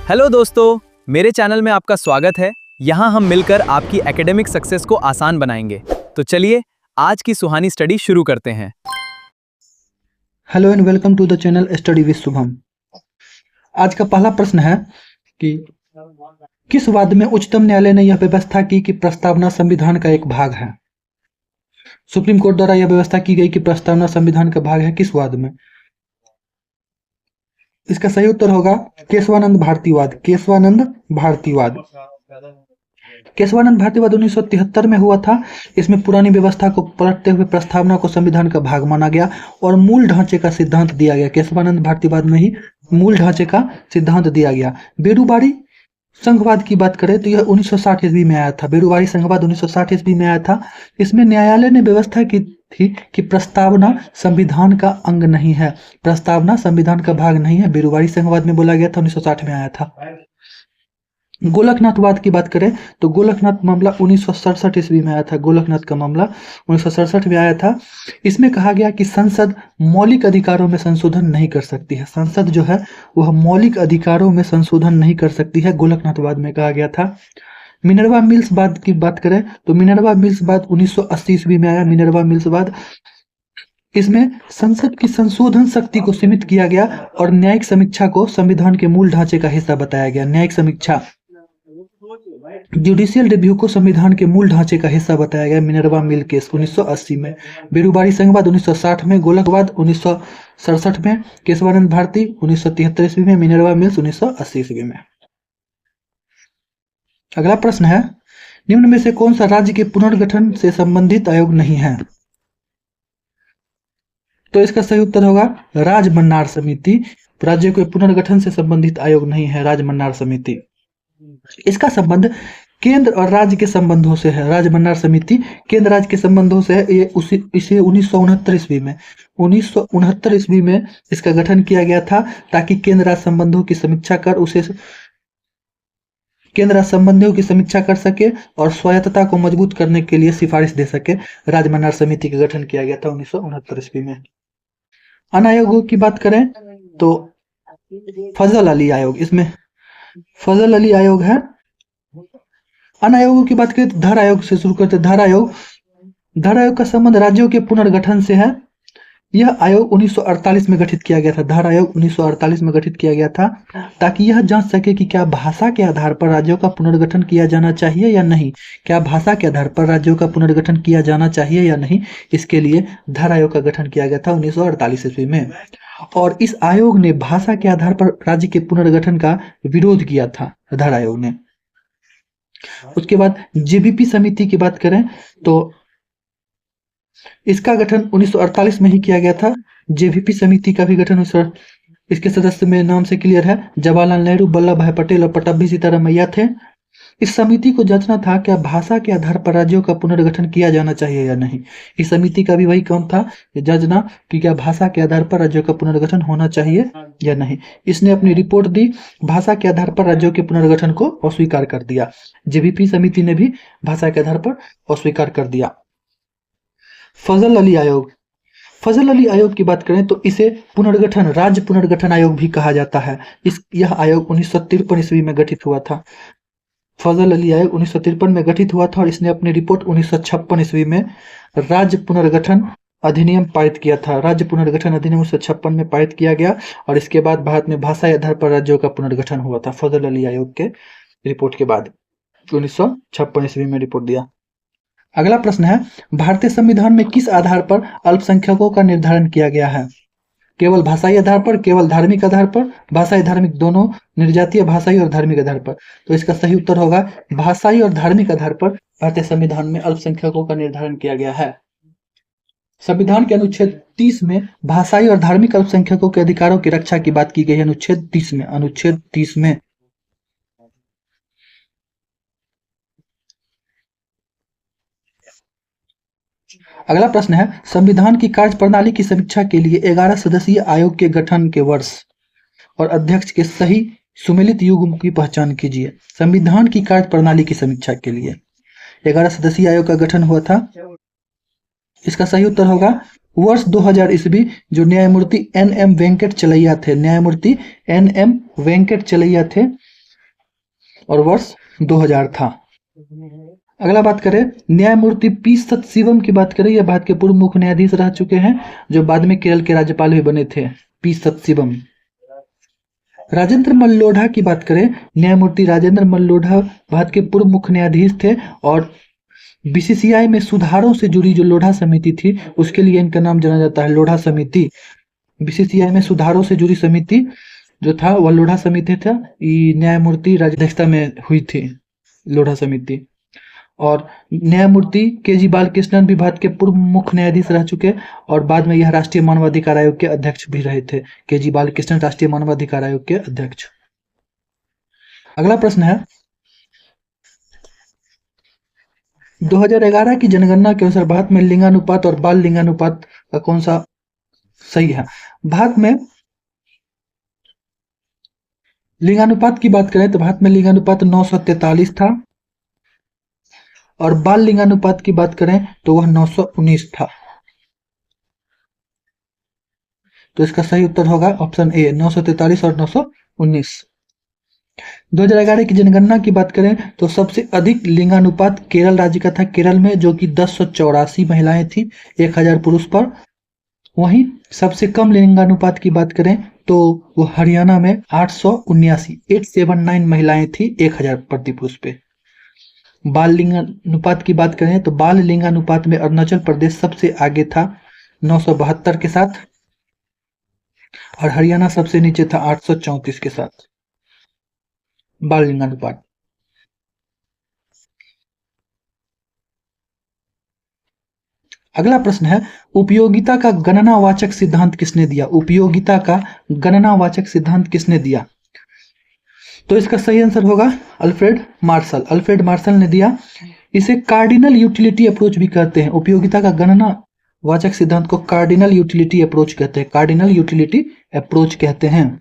Hello दोस्तों, मेरे channel में आपका स्वागत है। यहाँ हम मिलकर आपकी एकेडमिक सक्सेस को आसान बनाएंगे। तो चलिए आज की सुहानी स्टडी शुरू करते हैं। Hello and welcome to the channel study with Shubham. आज का पहला प्रश्न है कि किस वाद में उच्चतम न्यायालय ने यह व्यवस्था की कि प्रस्तावना संविधान का एक भाग है। सुप्रीम कोर्ट द्वारा यह व्यवस्था की गई कि प्रस्तावना संविधान का भाग है। किस वाद में? इसका सही उत्तर होगा केशवानंद भारतीवाद। केशवानंद भारतीवाद 1973 में हुआ था। इसमें पुरानी व्यवस्था को पलटते हुए प्रस्तावना को संविधान का भाग माना गया और मूल ढांचे का सिद्धांत दिया गया। केशवानंद भारतीवाद में ही मूल ढांचे का सिद्धांत दिया गया। बेरूबारी संघवाद की बात करें तो यह 1960 ईस्वी में आया था। बेरूबारी संघवाद 1960 ईस्वी में आया था। इसमें न्यायालय ने व्यवस्था की थी कि प्रस्तावना संविधान का अंग नहीं है, प्रस्तावना संविधान का भाग नहीं है। बेरूबारी संघवाद में बोला गया था, 1960 में आया था। गोलकनाथवाद की बात करें तो गोलकनाथ मामला 1967 ईस्वी में आया था। गोलकनाथ का मामला 1967 में आया था। इसमें कहा गया कि संसद मौलिक अधिकारों में संशोधन नहीं कर सकती है। संसद जो है वह मौलिक अधिकारों में संशोधन नहीं कर सकती है, गोलकनाथवाद में कहा गया था। मिनर्वा मिल्स वाद की बात करें तो मिनर्वा मिल्स वाद 1980 ईस्वी में आया। मिनर्वा मिल्स वाद, इसमें संसद की संशोधन शक्ति को सीमित किया गया और न्यायिक समीक्षा को संविधान के मूल ढांचे का हिस्सा बताया गया। न्यायिक समीक्षा, जुडिशियल रिव्यू को संविधान के मूल ढांचे का हिस्सा बताया गया। मिनर्वा मिल केस 1980 में। बेरूबारी संघवाद 1960 में। गोलकवाद 1967 में। केशवानंद भारती 1973 ईस्वी में। मिनर्वा मिल्स 1980 ईस्वी में। अगला प्रश्न है, निम्न में से कौन सा राज्य के पुनर्गठन से संबंधित आयोग नहीं है? तो इसका सही उत्तर होगा राजमन्नार समिति। राज्य के पुनर्गठन से संबंधित आयोग नहीं है राजमन्नार समिति। इसका संबंध केंद्र और राज्य के संबंधों से है। राजमन्नार समिति केंद्र राज्य के संबंधों से है। ये इसे 1969 ईस्वी में इसका गठन किया गया था ताकि केंद्र राज्य संबंधों की समीक्षा कर सके और स्वायत्तता को मजबूत करने के लिए सिफारिश दे सके। राजमन्नार समिति का गठन किया गया था 1969 ईस्वी में। अन्य आयोगों की बात करें तो फजल अली आयोग, इसमें फजल अली आयोग है। अन्य आयोगों की बात करें तो धर आयोग से शुरू करते। धर आयोग का संबंध राज्यों के पुनर्गठन से है। यह आयोग 1948 में गठित किया गया था। धर आयोग 1948 में गठित किया गया था ताकि यह जांच सके कि क्या भाषा के आधार पर राज्यों का पुनर्गठन किया जाना चाहिए या नहीं। क्या भाषा के आधार पर राज्यों का पुनर्गठन किया जाना चाहिए या नहीं, इसके लिए धर आयोग का गठन किया गया था 1948 ईस्वी में। और इस आयोग ने भाषा के आधार पर राज्य के पुनर्गठन का विरोध किया था, धर आयोग ने। उसके बाद जेबीपी समिति की बात करें तो इसका गठन 1948 में ही किया गया था। जेबीपी समिति का भी गठन इसके सदस्य में नाम से क्लियर है, जवाहरलाल नेहरू, वल्लभ भाई पटेल और पट्टभी सीतारामैया थे। इस समिति को जांचना था क्या भाषा के आधार पर राज्यों का पुनर्गठन किया जाना चाहिए या नहीं। इस समिति का भी वही काम था, जांचना कि क्या भाषा के आधार पर राज्यों का पुनर्गठन होना चाहिए या नहीं। इसने अपनी रिपोर्ट दी, भाषा के आधार पर राज्यों के पुनर्गठन को अस्वीकार कर दिया। जेबीपी समिति ने भी भाषा के आधार पर अस्वीकार कर दिया। फजल अली आयोग की बात करें तो इसे राज्य पुनर्गठन आयोग भी कहा जाता है। यह आयोग 1953 ईस्वी में गठित हुआ था। फजल अली आयोग 1953 में गठित हुआ था और इसने अपनी रिपोर्ट 1956 ईस्वी में राज्य पुनर्गठन अधिनियम पारित किया था। राज्य पुनर्गठन अधिनियम 1956 में पारित किया गया और इसके बाद भारत में भाषा आधार पर राज्यों का पुनर्गठन हुआ था। फजल अली आयोग के रिपोर्ट के बाद 1956 ईस्वी में रिपोर्ट दिया। अगला प्रश्न है, भारतीय संविधान में किस आधार पर अल्पसंख्यकों का निर्धारण किया गया है? केवल भाषाई आधार पर, केवल धार्मिक आधार पर, भाषाई धार्मिक दोनों, निर्जातीय भाषाई और धार्मिक आधार पर। तो इसका सही उत्तर होगा भाषाई और धार्मिक आधार पर भारतीय संविधान में अल्पसंख्यकों का निर्धारण किया गया है। संविधान के अनुच्छेद 30 में भाषाई और धार्मिक अल्पसंख्यकों के अधिकारों की रक्षा की बात की गई है। अनुच्छेद 30 में। अगला प्रश्न है, संविधान की कार्यप्रणाली की समीक्षा के लिए 11 सदस्यीय आयोग के गठन के वर्ष और अध्यक्ष के सही सुमेलित युग्म की पहचान कीजिए। संविधान की कार्यप्रणाली की समीक्षा के लिए 11 सदस्यीय आयोग का गठन हुआ था। इसका सही उत्तर होगा वर्ष 2000 ईस्वी, जो न्यायमूर्ति NM वेंकट चलैया थे। और वर्ष 2000 था। अगला बात करें न्यायमूर्ति पी सतशिवम की बात करें, यह भारत के पूर्व मुख्य न्यायाधीश रह चुके हैं जो बाद में केरल के राज्यपाल भी बने थे, पी सतशिवम। राजेंद्र मल्लोढ़ा की बात करें, न्यायमूर्ति राजेंद्र मल्लोढ़ा भारत के पूर्व मुख्य न्यायाधीश थे और बीसीसीआई में सुधारों से जुड़ी जो लोढ़ा समिति थी उसके लिए इनका नाम जाना जाता है, लोढ़ा समिति। बीसीसीआई में सुधारों से जुड़ी समिति जो था वह लोढ़ा समिति था, ये न्यायमूर्ति अध्यक्षता में हुई थी लोढ़ा समिति। और न्यायमूर्ति के.जी. बालकृष्णन भी भारत के पूर्व मुख्य न्यायाधीश रह चुके और बाद में यह राष्ट्रीय मानवाधिकार आयोग के अध्यक्ष भी रहे थे। के.जी. बालकृष्णन राष्ट्रीय मानवाधिकार आयोग के अध्यक्ष। अगला प्रश्न है 2011 की जनगणना के अनुसार भारत में लिंगानुपात और बाल लिंगानुपात का कौन सा सही है? भारत में लिंगानुपात की बात करें तो भारत में लिंगानुपात 943 था और बाल लिंगानुपात की बात करें तो वह 919 था। तो इसका सही उत्तर होगा ऑप्शन ए 943 और 919। 2011 की जनगणना की बात करें तो सबसे अधिक लिंगानुपात केरल राज्य का था, केरल में, जो कि 1084 महिलाएं थी 1000 पुरुष पर। वहीं सबसे कम लिंगानुपात की बात करें तो वो हरियाणा में 879 महिलाएं थी 1000 प्रति पुरुष पे। बाल लिंगानुपात की बात करें तो बाल लिंगानुपात में अरुणाचल प्रदेश सबसे आगे था 972 के साथ और हरियाणा सबसे नीचे था 834 के साथ बाल लिंगानुपात। अगला प्रश्न है उपयोगिता का गणनावाचक सिद्धांत किसने दिया? उपयोगिता का गणनावाचक सिद्धांत किसने दिया? तो इसका सही आंसर होगा अल्फ्रेड मार्शल। अल्फ्रेड मार्शल ने दिया। इसे कार्डिनल यूटिलिटी अप्रोच भी कहते हैं। उपयोगिता का गणनावाचक सिद्धांत को कार्डिनल यूटिलिटी अप्रोच कहते हैं। कार्डिनल यूटिलिटी अप्रोच कहते हैं।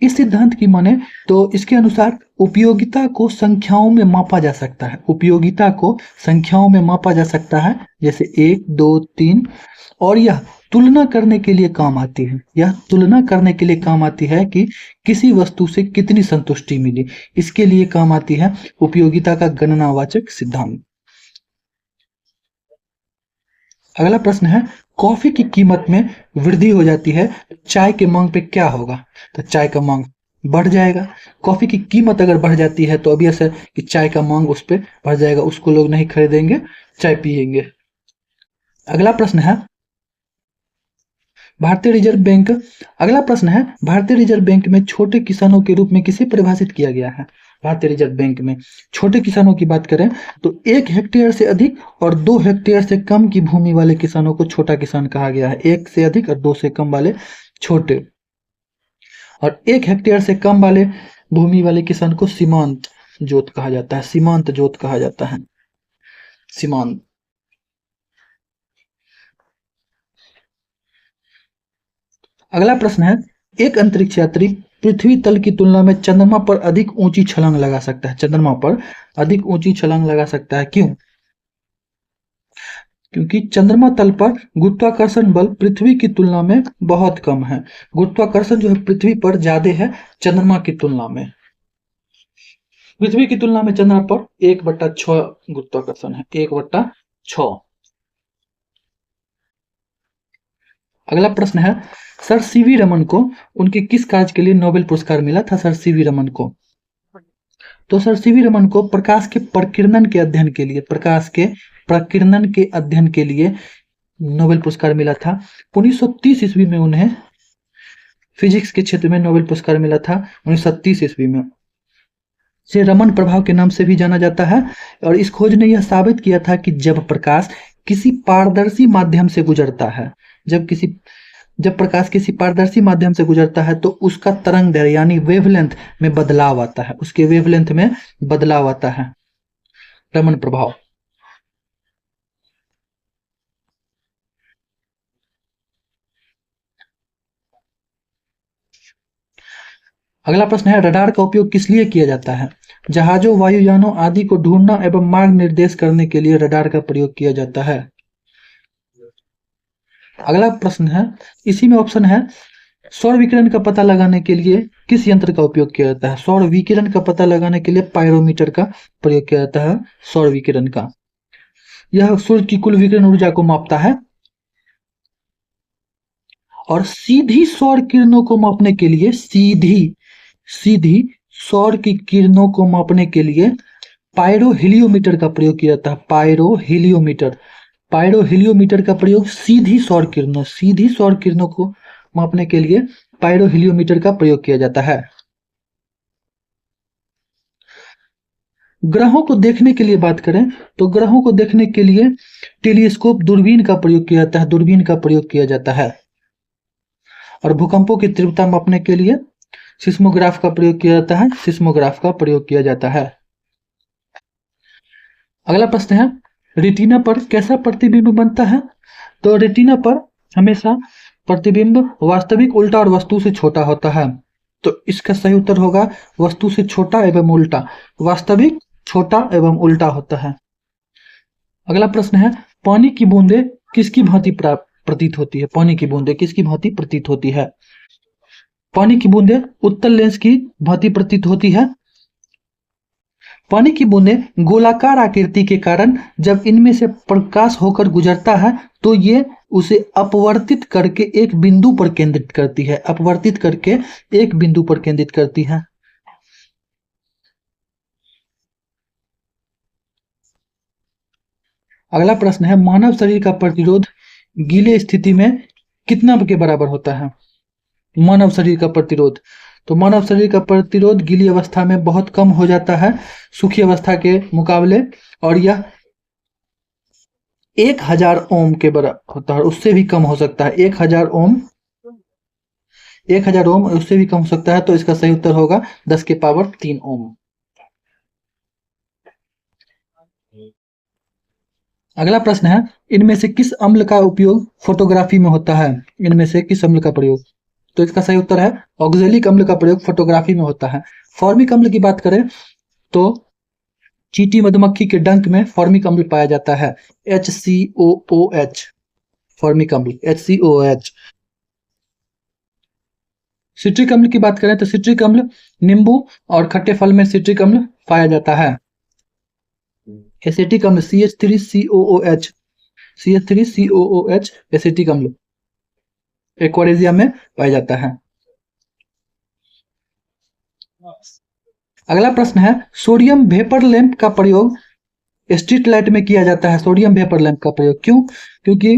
इस सिद्धांत की माने तो इसके अनुसार उपयोगिता को संख्याओं में मापा जा सकता है। उपयोगिता को संख्याओं में मापा जा सकता है, जैसे 1, 2, 3, और यह तुलना करने के लिए काम आती है। यह तुलना करने के लिए काम आती है कि किसी वस्तु से कितनी संतुष्टि मिली, इसके लिए काम आती है उपयोगिता का गणनावाचक सिद्धांत। अगला प्रश्न है कॉफी की कीमत में वृद्धि हो जाती है, चाय के मांग पे क्या होगा? तो चाय का मांग बढ़ जाएगा। कॉफी की कीमत अगर बढ़ जाती है तो ऑब्वियस है कि चाय का मांग उस पर बढ़ जाएगा, उसको लोग नहीं खरीदेंगे, चाय पिएंगे। अगला प्रश्न है भारतीय रिजर्व बैंक। अगला प्रश्न है भारतीय रिजर्व बैंक में छोटे किसानों के रूप में किसे परिभाषित किया गया है? भारतीय रिजर्व बैंक में छोटे किसानों की बात करें तो 1 हेक्टेयर से अधिक और 2 हेक्टेयर से कम की भूमि वाले किसानों को छोटा किसान कहा गया है। 1 से अधिक और 2 से कम वाले छोटे, और 1 हेक्टेयर से कम वाले भूमि वाले किसान को सीमांत जोत कहा जाता है। सीमांत जोत कहा जाता है, सीमांत। अगला प्रश्न है एक अंतरिक्ष यात्री पृथ्वी तल की तुलना में चंद्रमा पर अधिक ऊंची छलांग लगा सकता है। चंद्रमा पर अधिक ऊंची छलांग लगा सकता है, क्यों? क्योंकि चंद्रमा तल पर गुरुत्वाकर्षण बल पृथ्वी की तुलना में बहुत कम है। गुरुत्वाकर्षण जो है पृथ्वी पर ज्यादा है चंद्रमा की तुलना में। पृथ्वी की तुलना में चंद्रमा पर 1/6 गुरुत्वाकर्षण है, 1/6। अगला प्रश्न है सर सीवी रमन को उनके किस कार्य के लिए नोबेल पुरस्कार मिला था? सर सीवी रमन को, तो सर सीवी रमन को प्रकाश के प्रकीर्णन के अध्ययन के लिए, प्रकाश के प्रकीर्णन के अध्ययन के लिए नोबेल पुरस्कार मिला था। 1930 ईस्वी में उन्हें फिजिक्स के क्षेत्र में नोबेल पुरस्कार मिला था, 1930 ईस्वी में। इसे रमन प्रभाव के नाम से भी जाना जाता है और इस खोज ने यह साबित किया था कि जब प्रकाश किसी पारदर्शी माध्यम से गुजरता है, जब प्रकाश किसी पारदर्शी माध्यम से गुजरता है तो उसका तरंग दैर्घ्य यानी वेवलेंथ में बदलाव आता है, उसके वेवलेंथ में बदलाव आता है, रमन प्रभाव। अगला प्रश्न है रडार का उपयोग किस लिए किया जाता है? जहाजों, वायुयानों आदि को ढूंढना एवं मार्ग निर्देश करने के लिए रडार का प्रयोग किया जाता है। अगला प्रश्न है, इसी में ऑप्शन है सौर विकिरण का पता लगाने के लिए किस यंत्र का उपयोग किया जाता है? सौर विकिरण का पता लगाने के लिए पायरोमीटर का प्रयोग किया जाता है। सौर विकिरण का, यह सूर्य की कुल विकिरण ऊर्जा को मापता है। और सीधी सौर किरणों को मापने के लिए, सीधी सौर की किरणों को मापने के लिए पायरोहीलियोमीटर का प्रयोग किया जाता है। पायरोहीलियोमीटर का प्रयोग सीधी सौर किरणों को मापने के लिए पायरोहीलियोमीटर का प्रयोग किया जाता है। ग्रहों को देखने के लिए बात करें तो ग्रहों को देखने के लिए टेलीस्कोप, दूरबीन का प्रयोग किया जाता है। और भूकंपों की तीव्रता मापने के लिए सिस्मोग्राफ का प्रयोग किया जाता है। अगला प्रश्न है, रेटिना पर कैसा प्रतिबिंब बनता है? तो रेटिना पर हमेशा प्रतिबिंब वास्तविक, उल्टा और वस्तु से छोटा होता है। तो इसका सही उत्तर होगा वस्तु से छोटा एवं उल्टा। वास्तविक छोटा एवं उल्टा होता है। अगला प्रश्न है, पानी की बूंदें किसकी भांति प्रतीत होती है? पानी की बूंदें किसकी भांति प्रतीत होती है? पानी की बूंदें उत्तल लेंस की भांति प्रतीत होती है। पानी की बूंदें गोलाकार आकृति के कारण जब इनमें से प्रकाश होकर गुजरता है तो ये उसे अपवर्तित करके एक बिंदु पर केंद्रित करती है। अगला प्रश्न है, मानव शरीर का प्रतिरोध गीले स्थिति में कितना के बराबर होता है? मानव शरीर का प्रतिरोध, तो मानव शरीर का प्रतिरोध गीली अवस्था में बहुत कम हो जाता है सूखी अवस्था के मुकाबले, और यह 1000 ओम के बराबर होता है। उससे भी कम हो सकता है, 1000 ओम उससे भी कम हो सकता है। तो इसका सही उत्तर होगा 10 के पावर 3 ओम। अगला प्रश्न है, इनमें से किस अम्ल का उपयोग फोटोग्राफी में होता है? इनमें से किस अम्ल का प्रयोग? तो इसका सही उत्तर है ऑक्जेलिक अम्ल का प्रयोग फोटोग्राफी में होता है। फॉर्मिक अम्ल की बात करें तो चींटी मधुमक्खी के डंक में फॉर्मिक अम्ल पाया जाता है, HCOOH, फॉर्मिक अम्ल HCOOH। सिट्रिक अम्ल की बात करें तो सिट्रिक अम्ल नींबू और खट्टे फल में सिट्रिक अम्ल पाया जाता है। एसिटिक अम्ल CH3COOH, एसिटिक अम्ल एक्वारेजिया में पाया जाता है। अगला प्रश्न है, सोडियम वेपर लैंप का प्रयोग स्ट्रीट लाइट में किया जाता है। सोडियम वेपर लैंप का प्रयोग क्यों? क्योंकि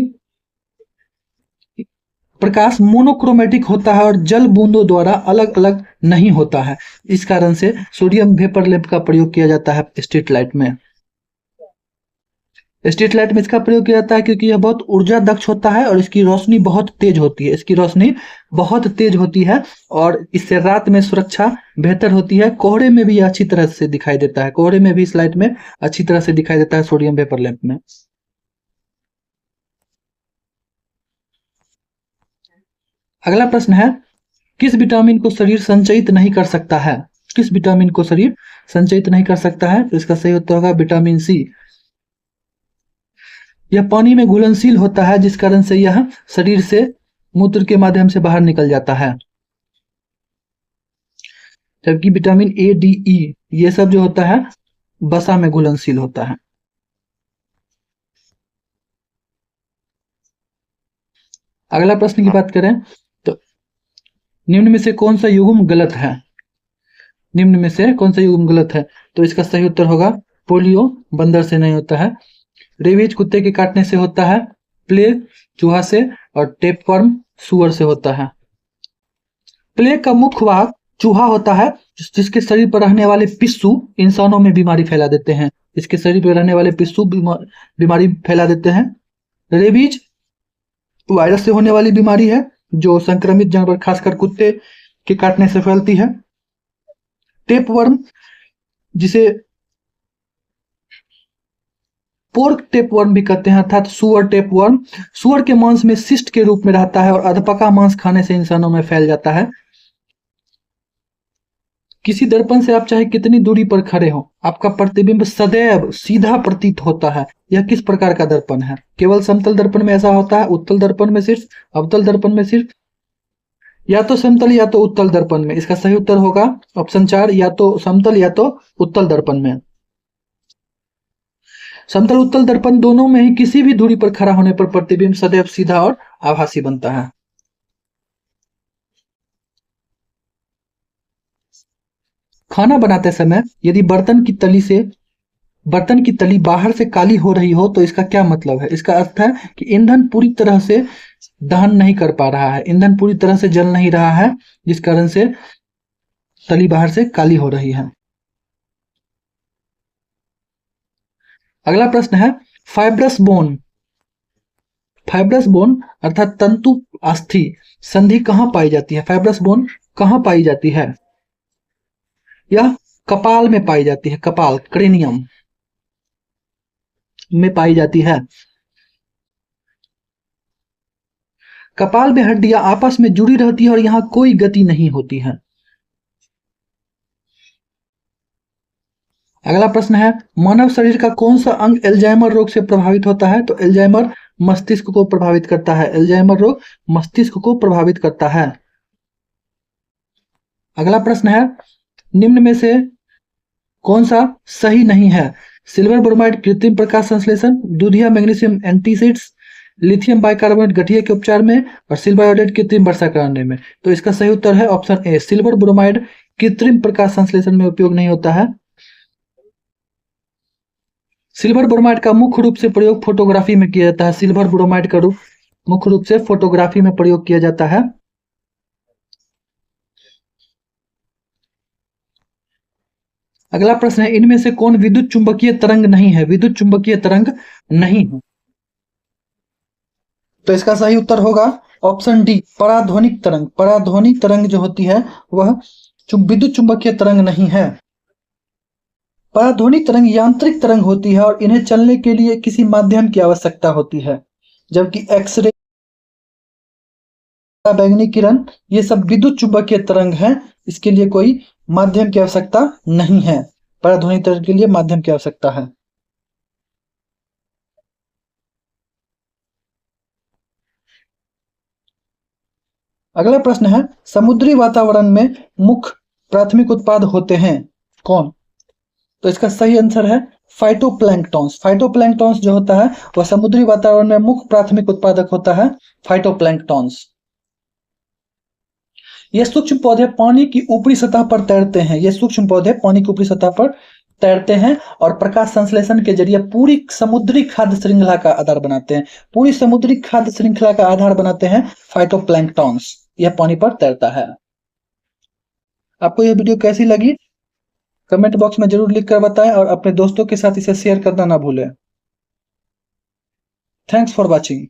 प्रकाश मोनोक्रोमेटिक होता है और जल बूंदों द्वारा अलग अलग नहीं होता है। इस कारण से सोडियम वेपर लैंप का प्रयोग किया जाता है स्ट्रीट लाइट में। स्ट्रीट लाइट में इसका प्रयोग किया जाता है क्योंकि यह बहुत ऊर्जा दक्ष होता है और इसकी रोशनी बहुत तेज होती है। और इससे रात में सुरक्षा बेहतर होती है। कोहरे में भी अच्छी तरह से दिखाई देता है, इस लाइट में अच्छी तरह से दिखाई देता है सोडियम वेपर लैंप में। अगला प्रश्न है, किस विटामिन को शरीर संचयित नहीं कर सकता है? तो इसका सही उत्तर होगा विटामिन सी। यह पानी में घुलनशील होता है जिस कारण से यह शरीर से मूत्र के माध्यम से बाहर निकल जाता है। जबकि विटामिन ए, डी, ई ये सब जो होता है वसा में घुलनशील होता है। अगला प्रश्न की बात करें तो निम्न में से कौन सा युग्म गलत है? तो इसका सही उत्तर होगा पोलियो बंदर से नहीं होता है, रेबीज कुत्ते के काटने से होता है, प्लेग चूहा से, और टेपवर्म सुअर से होता है। प्लेग का मुख्य वाहक चूहा होता है जिसके शरीर पर रहने वाले पिस्सू इंसानों में बीमारी फैला देते हैं। रेबीज वायरस से होने वाली बीमारी है जो संक्रमित जानवर खासकर कुत्ते के काटने से फैलती है। टेपवर्म, जिसे पोर्क टेपवर्म भी कहते हैं अर्थात सुअर टेपवर्म, सुअर के मांस में सिस्ट के रूप में रहता है और अधपका मांस खाने से इंसानों में फैल जाता है। किसी दर्पण से आप चाहे कितनी दूरी पर खड़े हो, आपका प्रतिबिंब सदैव सीधा प्रतीत होता है। यह किस प्रकार का दर्पण है? केवल समतल दर्पण में ऐसा होता है, उत्तल दर्पण में सिर्फ, अवतल दर्पण में सिर्फ, या तो समतल या तो उत्तल दर्पण में। इसका सही उत्तर होगा ऑप्शन 4, या तो समतल या तो उत्तल दर्पण में। समतल उत्तल दर्पण दोनों में ही किसी भी दूरी पर खड़ा होने पर प्रतिबिंब सदैव सीधा और आभासी बनता है। खाना बनाते समय यदि बर्तन की तली बाहर से काली हो रही हो तो इसका क्या मतलब है? इसका अर्थ है कि ईंधन पूरी तरह से दहन नहीं कर पा रहा है, ईंधन पूरी तरह से जल नहीं रहा है, जिस कारण से तली बाहर से काली हो रही है। अगला प्रश्न है फाइब्रस बोन अर्थात तंतु अस्थि संधि कहाँ पाई जाती है? फाइब्रस बोन कहाँ पाई जाती है? यह कपाल में पाई जाती है, कपाल क्रेनियम में पाई जाती है। कपाल में हड्डियां आपस में जुड़ी रहती है और यहां कोई गति नहीं होती है। अगला प्रश्न है मानव शरीर का कौन सा अंग एल्जाइमर रोग से प्रभावित होता है? तो एल्जाइमर मस्तिष्क को प्रभावित करता है, एल्जाइमर रोग मस्तिष्क को प्रभावित करता है। अगला प्रश्न है निम्न में से कौन सा सही नहीं है? सिल्वर ब्रोमाइड कृत्रिम प्रकाश संश्लेषण, दूधिया मैग्नीशियम एंटीसिड्स, लिथियम बाइकार्बोनेट गठिया के उपचार में और सिल्वर आयोडेट कृत्रिम वर्षा कराने में। तो इसका सही उत्तर है ऑप्शन ए, सिल्वर ब्रोमाइड कृत्रिम प्रकाश संश्लेषण में उपयोग नहीं होता है। सिल्वर ब्रोमाइड का मुख्य रूप से प्रयोग फोटोग्राफी में किया जाता है, सिल्वर ब्रोमाइड का मुख्य रूप से फोटोग्राफी में प्रयोग किया जाता है। अगला प्रश्न है इनमें से कौन विद्युत चुंबकीय तरंग नहीं है? विद्युत चुंबकीय तरंग नहीं है, तो इसका सही उत्तर होगा ऑप्शन डी, पराध्वनिक तरंग। पराध्वनिक तरंग जो होती है वह विद्युत चुंबकीय तरंग नहीं है। पराध्वनिक तरंग यांत्रिक तरंग होती है और इन्हें चलने के लिए किसी माध्यम की आवश्यकता होती है, जबकि एक्सरे, बैंगनी किरण ये सब विद्युत चुंबकीय तरंग हैं, इसके लिए कोई माध्यम की आवश्यकता नहीं है। पराध्वनिक तरंग के लिए माध्यम की आवश्यकता है। अगला प्रश्न है समुद्री वातावरण में मुख्य प्राथमिक उत्पाद होते हैं कौन? तो इसका सही आंसर है फाइटोप्लैंक्टॉन्स। फाइटोप्लैंक्टॉन्स जो होता है वह समुद्री वातावरण में मुख्य प्राथमिक उत्पादक होता है, फाइटोप्लैंक्टॉन्स। ये सूक्ष्म पौधे पानी की ऊपरी सतह पर तैरते हैं, ये सूक्ष्म पौधे पानी की ऊपरी सतह पर तैरते हैं और प्रकाश संश्लेषण के जरिए पूरी समुद्री खाद्य श्रृंखला का आधार बनाते हैं। पूरी समुद्री खाद्य श्रृंखला का आधार बनाते हैं फाइटोप्लैंक्टॉन्स, यह पानी पर तैरता है। आपको यह वीडियो कैसी लगी कमेंट बॉक्स में जरूर लिख कर बताएं और अपने दोस्तों के साथ इसे शेयर करना ना भूलें। Thanks for watching.